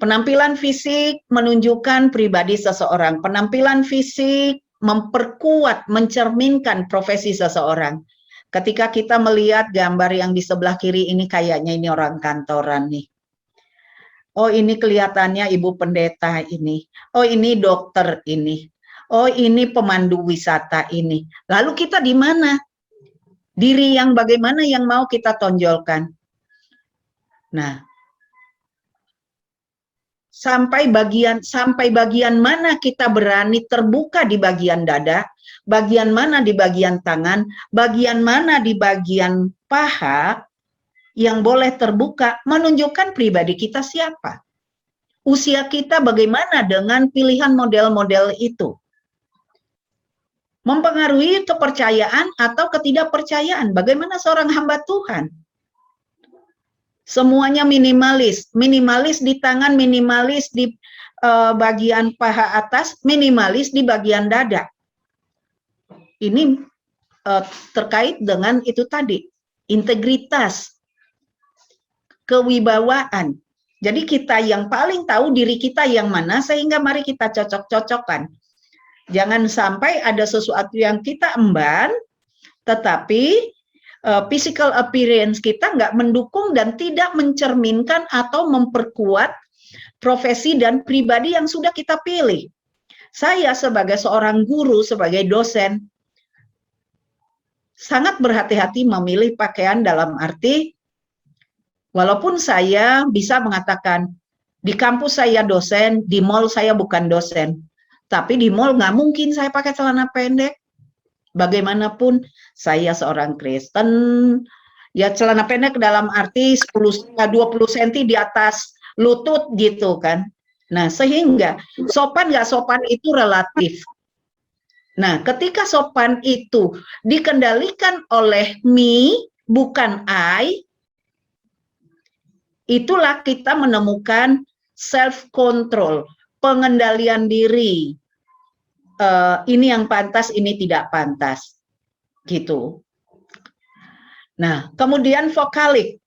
Penampilan fisik menunjukkan pribadi seseorang. Penampilan fisik memperkuat, mencerminkan profesi seseorang. Ketika kita melihat gambar yang di sebelah kiri ini, kayaknya ini orang kantoran nih. Oh, ini kelihatannya ibu pendeta ini. Oh, ini dokter ini. Oh, ini pemandu wisata ini. Lalu kita di mana? Diri yang bagaimana yang mau kita tonjolkan? Nah, sampai bagian mana kita berani terbuka di bagian dada, bagian mana di bagian tangan, bagian mana di bagian paha yang boleh terbuka, menunjukkan pribadi kita siapa. Usia kita bagaimana dengan pilihan model-model itu. Mempengaruhi kepercayaan atau ketidakpercayaan. Bagaimana seorang hamba Tuhan? Semuanya minimalis, minimalis di tangan, minimalis di bagian paha atas, minimalis di bagian dada. Ini terkait dengan itu tadi, integritas, kewibawaan. Jadi kita yang paling tahu diri kita yang mana, sehingga mari kita cocok-cocokkan. Jangan sampai ada sesuatu yang kita emban, tetapi physical appearance kita nggak mendukung dan tidak mencerminkan atau memperkuat profesi dan pribadi yang sudah kita pilih. Saya sebagai seorang guru, sebagai dosen, sangat berhati-hati memilih pakaian dalam arti, walaupun saya bisa mengatakan, di kampus saya dosen, di mall saya bukan dosen, tapi di mall nggak mungkin saya pakai celana pendek. Bagaimanapun saya seorang Kristen, ya celana pendek dalam arti 20 cm di atas lutut gitu kan. Nah, sehingga sopan nggak sopan itu relatif. Nah, ketika sopan itu dikendalikan oleh me, bukan I, itulah kita menemukan self-control, pengendalian diri. Ini yang pantas, ini tidak pantas, gitu. Nah, kemudian vokalik.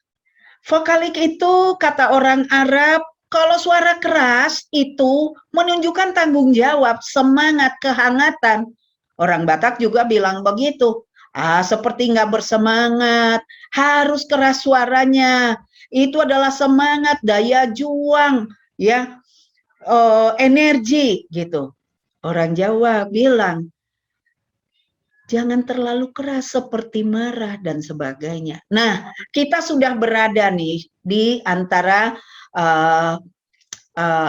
Vokalik itu kata orang Arab, kalau suara keras itu menunjukkan tanggung jawab, semangat, kehangatan. Orang Batak juga bilang begitu. Seperti nggak bersemangat, harus keras suaranya. Itu adalah semangat, daya juang, ya, energi, gitu. Orang Jawa bilang, jangan terlalu keras seperti marah dan sebagainya. Nah, kita sudah berada nih di antara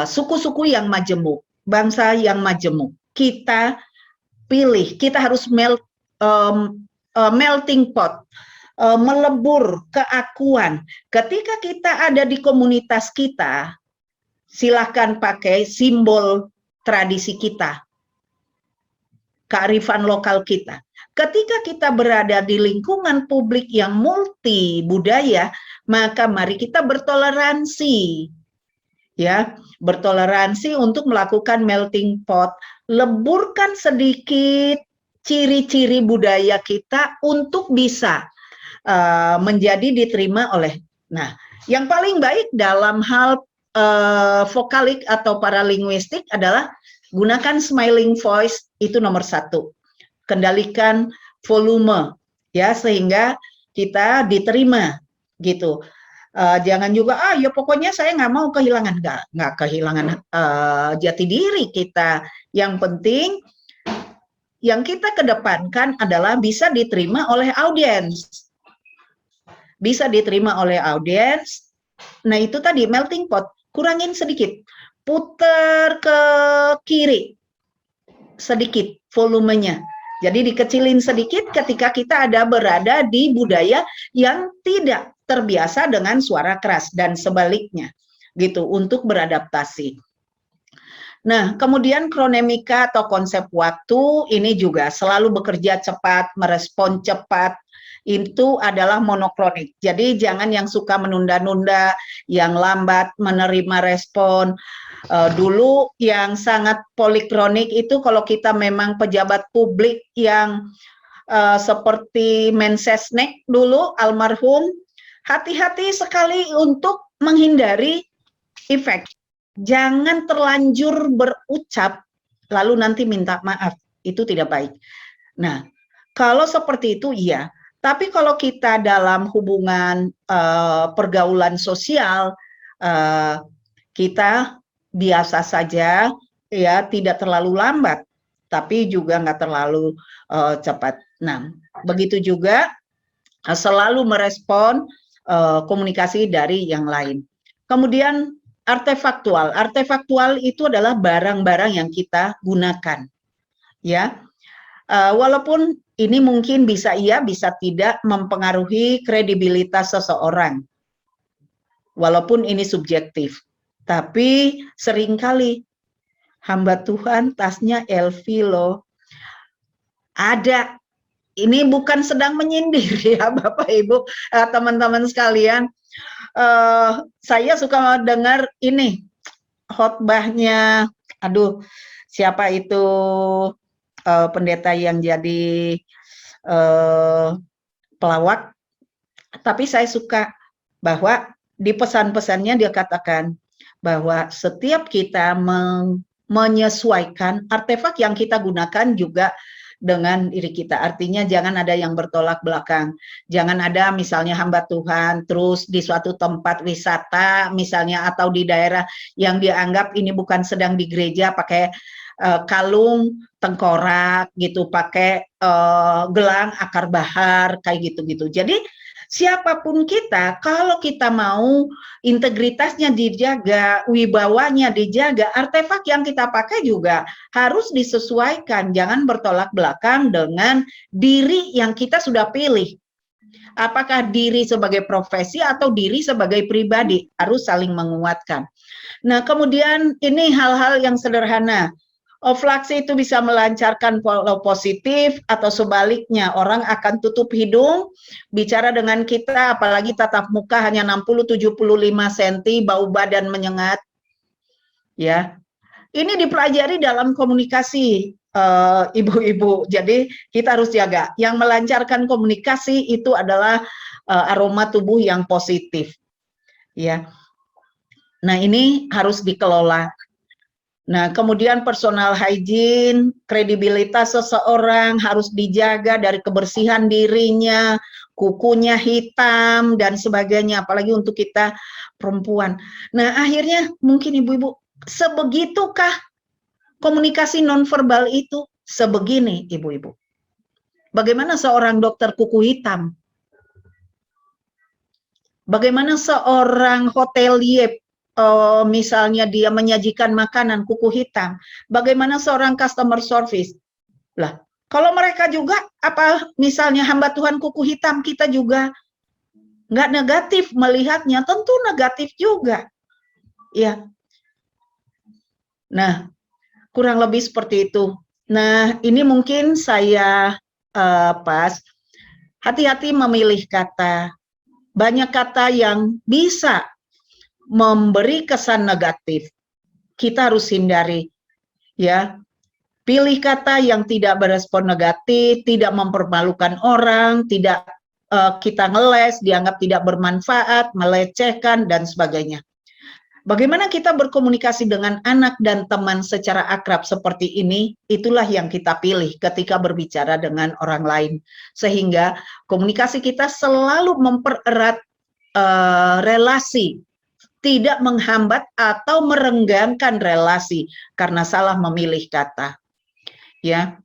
suku-suku yang majemuk, bangsa yang majemuk. Kita pilih, kita harus melting pot, melebur keakuan. Ketika kita ada di komunitas kita, silahkan pakai simbol tradisi kita, kearifan lokal kita. Ketika kita berada di lingkungan publik yang multi budaya, maka mari kita bertoleransi, ya, bertoleransi untuk melakukan melting pot, leburkan sedikit ciri-ciri budaya kita untuk bisa menjadi diterima oleh. Nah, yang paling baik dalam hal vokalik atau paralinguistik adalah gunakan smiling voice, itu nomor 1. Kendalikan volume, ya, sehingga kita diterima, gitu. Jangan juga, ya pokoknya saya nggak mau kehilangan, nggak kehilangan jati diri kita. Yang penting, yang kita kedepankan adalah bisa diterima oleh audiens. Bisa diterima oleh audiens. Nah, itu tadi melting pot. Kurangin sedikit, putar ke kiri sedikit volumenya. Jadi dikecilin sedikit ketika kita berada di budaya yang tidak terbiasa dengan suara keras dan sebaliknya, gitu, untuk beradaptasi. Nah, kemudian kronemika atau konsep waktu ini juga selalu bekerja cepat, merespon cepat. Itu adalah monokronik. Jadi jangan yang suka menunda-nunda, yang lambat menerima respon. Dulu yang sangat polikronik itu kalau kita memang pejabat publik yang seperti Mensesnek dulu, almarhum, hati-hati sekali untuk menghindari efek. Jangan terlanjur berucap, lalu nanti minta maaf. Itu tidak baik. Nah, kalau seperti itu, iya. Tapi kalau kita dalam hubungan pergaulan sosial, kita biasa saja, ya, tidak terlalu lambat, tapi juga nggak terlalu cepat. Nah, begitu juga selalu merespon komunikasi dari yang lain. Kemudian artefaktual. Artefaktual itu adalah barang-barang yang kita gunakan. Ya, walaupun ini mungkin bisa iya, bisa tidak mempengaruhi kredibilitas seseorang. Walaupun ini subjektif. Tapi seringkali hamba Tuhan tasnya LV loh. Ada. Ini bukan sedang menyindir ya Bapak Ibu, teman-teman sekalian. Saya suka dengar ini khotbahnya, aduh siapa itu pendeta yang jadi pelawak, tapi saya suka bahwa di pesan-pesannya dia katakan bahwa setiap kita menyesuaikan artefak yang kita gunakan juga dengan diri kita. Artinya jangan ada yang bertolak belakang. Jangan ada misalnya hamba Tuhan terus di suatu tempat wisata misalnya atau di daerah yang dianggap ini bukan sedang di gereja pakai kalung tengkorak gitu, pakai gelang akar bahar kayak gitu-gitu. Jadi siapapun kita, kalau kita mau integritasnya dijaga, wibawanya dijaga, artefak yang kita pakai juga harus disesuaikan. Jangan bertolak belakang dengan diri yang kita sudah pilih. Apakah diri sebagai profesi atau diri sebagai pribadi, harus saling menguatkan. Nah, kemudian ini hal-hal yang sederhana. Oflaksi itu bisa melancarkan pola positif atau sebaliknya orang akan tutup hidung bicara dengan kita, apalagi tatap muka hanya 60-75 cm, bau badan menyengat. Ya, ini dipelajari dalam komunikasi ibu-ibu. Jadi kita harus jaga. Yang melancarkan komunikasi itu adalah aroma tubuh yang positif. Ya. Nah, ini harus dikelola. Nah, kemudian personal hygiene, kredibilitas seseorang harus dijaga dari kebersihan dirinya, kukunya hitam, dan sebagainya, apalagi untuk kita perempuan. Nah, akhirnya mungkin ibu-ibu, sebegitukah komunikasi nonverbal itu? Sebegini, ibu-ibu. Bagaimana seorang dokter kuku hitam? Bagaimana seorang hotelier misalnya dia menyajikan makanan kuku hitam, bagaimana seorang customer service? Lah, kalau mereka juga apa misalnya hamba Tuhan kuku hitam, kita juga nggak negatif melihatnya, tentu negatif juga. Ya. Nah, kurang lebih seperti itu. Nah, ini mungkin saya pas hati-hati memilih kata. Banyak kata yang bisa memberi kesan negatif, kita harus hindari, ya. Pilih kata yang tidak berespon negatif, tidak mempermalukan orang, tidak kita ngeles, dianggap tidak bermanfaat, melecehkan, dan sebagainya. Bagaimana kita berkomunikasi dengan anak dan teman secara akrab seperti ini, itulah yang kita pilih ketika berbicara dengan orang lain. Sehingga komunikasi kita selalu mempererat relasi, tidak menghambat atau merenggangkan relasi karena salah memilih kata. Ya.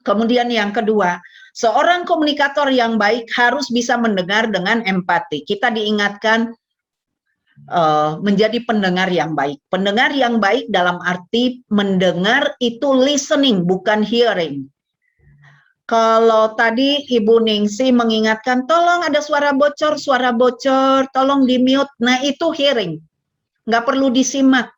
Kemudian yang kedua, seorang komunikator yang baik harus bisa mendengar dengan empati. Kita diingatkan menjadi pendengar yang baik. Pendengar yang baik dalam arti mendengar itu listening, bukan hearing. Kalau tadi Ibu Ningsi mengingatkan, tolong ada suara bocor, tolong di-mute. Nah, itu hearing. Nggak perlu disimak.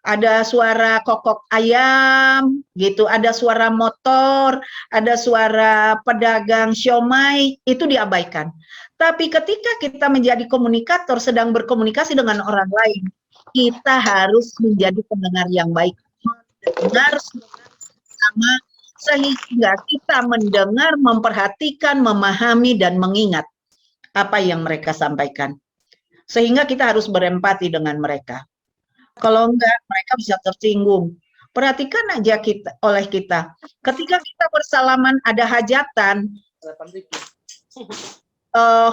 Ada suara kokok ayam, gitu. Ada suara motor, ada suara pedagang siomay, itu diabaikan. Tapi ketika kita menjadi komunikator, sedang berkomunikasi dengan orang lain, kita harus menjadi pendengar yang baik. Mendengar sama sehingga kita mendengar, memperhatikan, memahami, dan mengingat apa yang mereka sampaikan. Sehingga kita harus berempati dengan mereka. Kalau enggak, mereka bisa tersinggung. Perhatikan aja oleh kita. Ketika kita bersalaman ada hajatan,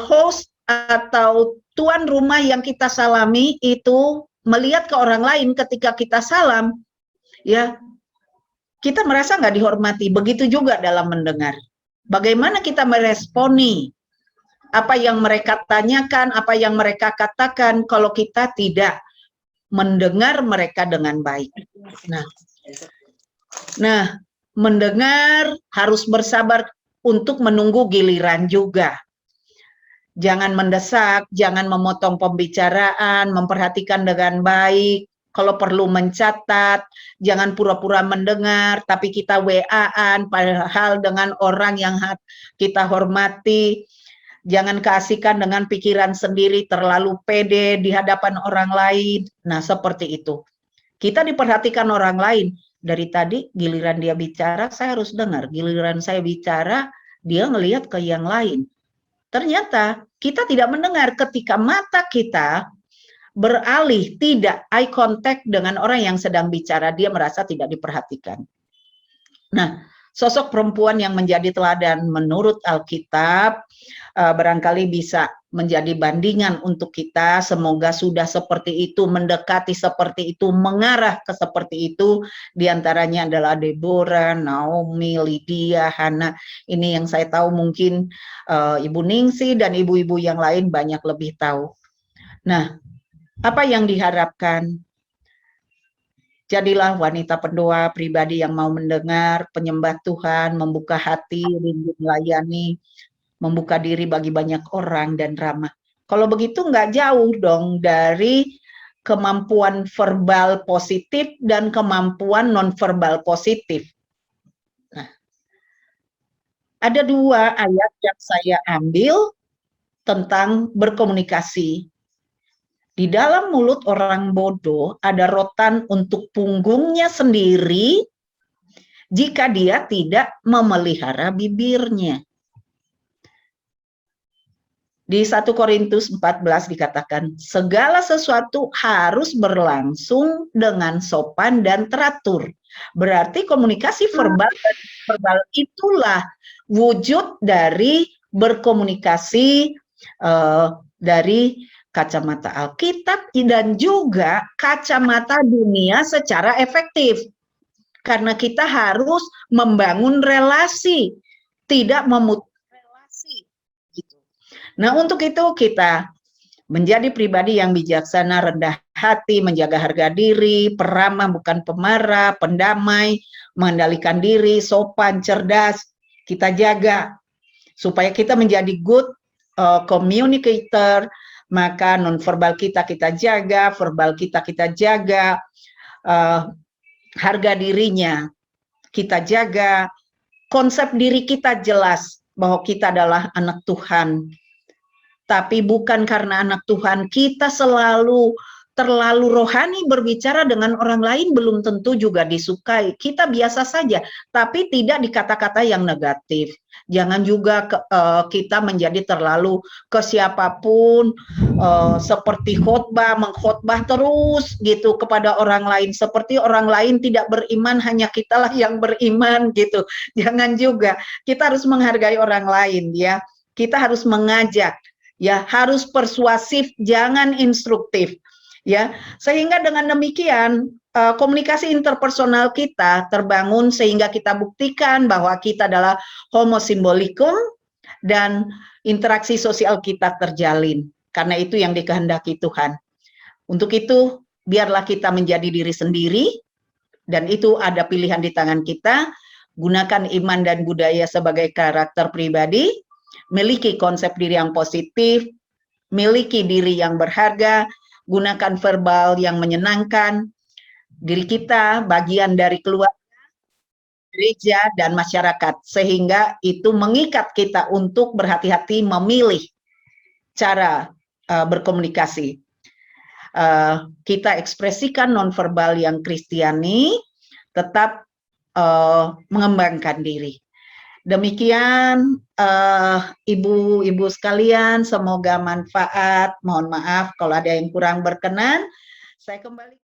host atau tuan rumah yang kita salami itu melihat ke orang lain ketika kita salam, ya, kita merasa nggak dihormati. Begitu juga dalam mendengar. Bagaimana kita meresponi apa yang mereka tanyakan, apa yang mereka katakan, kalau kita tidak mendengar mereka dengan baik. Nah, mendengar harus bersabar untuk menunggu giliran juga. Jangan mendesak, jangan memotong pembicaraan, memperhatikan dengan baik. Kalau perlu mencatat, jangan pura-pura mendengar, tapi kita WA-an, padahal dengan orang yang kita hormati. Jangan keasikan dengan pikiran sendiri, terlalu pede di hadapan orang lain. Nah, seperti itu. Kita diperhatikan orang lain. Dari tadi giliran dia bicara, saya harus dengar. Giliran saya bicara, dia ngelihat ke yang lain. Ternyata kita tidak mendengar ketika mata kita beralih, tidak eye contact dengan orang yang sedang bicara, dia merasa tidak diperhatikan. Nah, sosok perempuan yang menjadi teladan menurut Alkitab barangkali bisa menjadi bandingan untuk kita. Semoga sudah seperti itu, mendekati seperti itu, mengarah ke seperti itu. Di antaranya adalah Deborah, Naomi, Lydia, Hana. Ini yang saya tahu, mungkin Ibu Ningsi dan ibu-ibu yang lain banyak lebih tahu. Nah, apa yang diharapkan? Jadilah wanita pendoa, pribadi yang mau mendengar, penyembah Tuhan, membuka hati, rindu melayani, membuka diri bagi banyak orang, dan ramah. Kalau begitu nggak jauh dong dari kemampuan verbal positif dan kemampuan non-verbal positif. Nah, ada 2 ayat yang saya ambil tentang berkomunikasi. Di dalam mulut orang bodoh ada rotan untuk punggungnya sendiri jika dia tidak memelihara bibirnya. Di 1 Korintus 14 dikatakan, segala sesuatu harus berlangsung dengan sopan dan teratur. Berarti komunikasi verbal dan verbal itulah wujud dari berkomunikasi dari kacamata Alkitab dan juga kacamata dunia secara efektif. Karena kita harus membangun relasi, tidak memutus relasi. Nah, untuk itu kita menjadi pribadi yang bijaksana, rendah hati, menjaga harga diri, peramah bukan pemarah, pendamai, mengendalikan diri, sopan, cerdas. Kita jaga supaya kita menjadi good communicator. Maka nonverbal kita jaga, verbal kita jaga, harga dirinya kita jaga, konsep diri kita jelas bahwa kita adalah anak Tuhan. Tapi bukan karena anak Tuhan kita terlalu rohani berbicara dengan orang lain, belum tentu juga disukai. Kita biasa saja, tapi tidak di kata-kata yang negatif. Jangan juga kita menjadi terlalu ke siapapun seperti mengkhotbah terus gitu kepada orang lain, seperti orang lain tidak beriman, hanya kitalah yang beriman gitu. Jangan juga, kita harus menghargai orang lain ya. Kita harus mengajak ya, harus persuasif, jangan instruktif ya. Sehingga dengan demikian komunikasi interpersonal kita terbangun sehingga kita buktikan bahwa kita adalah homo symbolicum dan interaksi sosial kita terjalin. Karena itu yang dikehendaki Tuhan. Untuk itu, biarlah kita menjadi diri sendiri, dan itu ada pilihan di tangan kita. Gunakan iman dan budaya sebagai karakter pribadi, miliki konsep diri yang positif, miliki diri yang berharga, gunakan verbal yang menyenangkan. Diri kita bagian dari keluarga, gereja, dan masyarakat, sehingga itu mengikat kita untuk berhati-hati memilih cara berkomunikasi. Kita ekspresikan nonverbal yang Kristiani, tetap mengembangkan diri. Demikian ibu-ibu sekalian, semoga manfaat. Mohon maaf kalau ada yang kurang berkenan. Saya kembali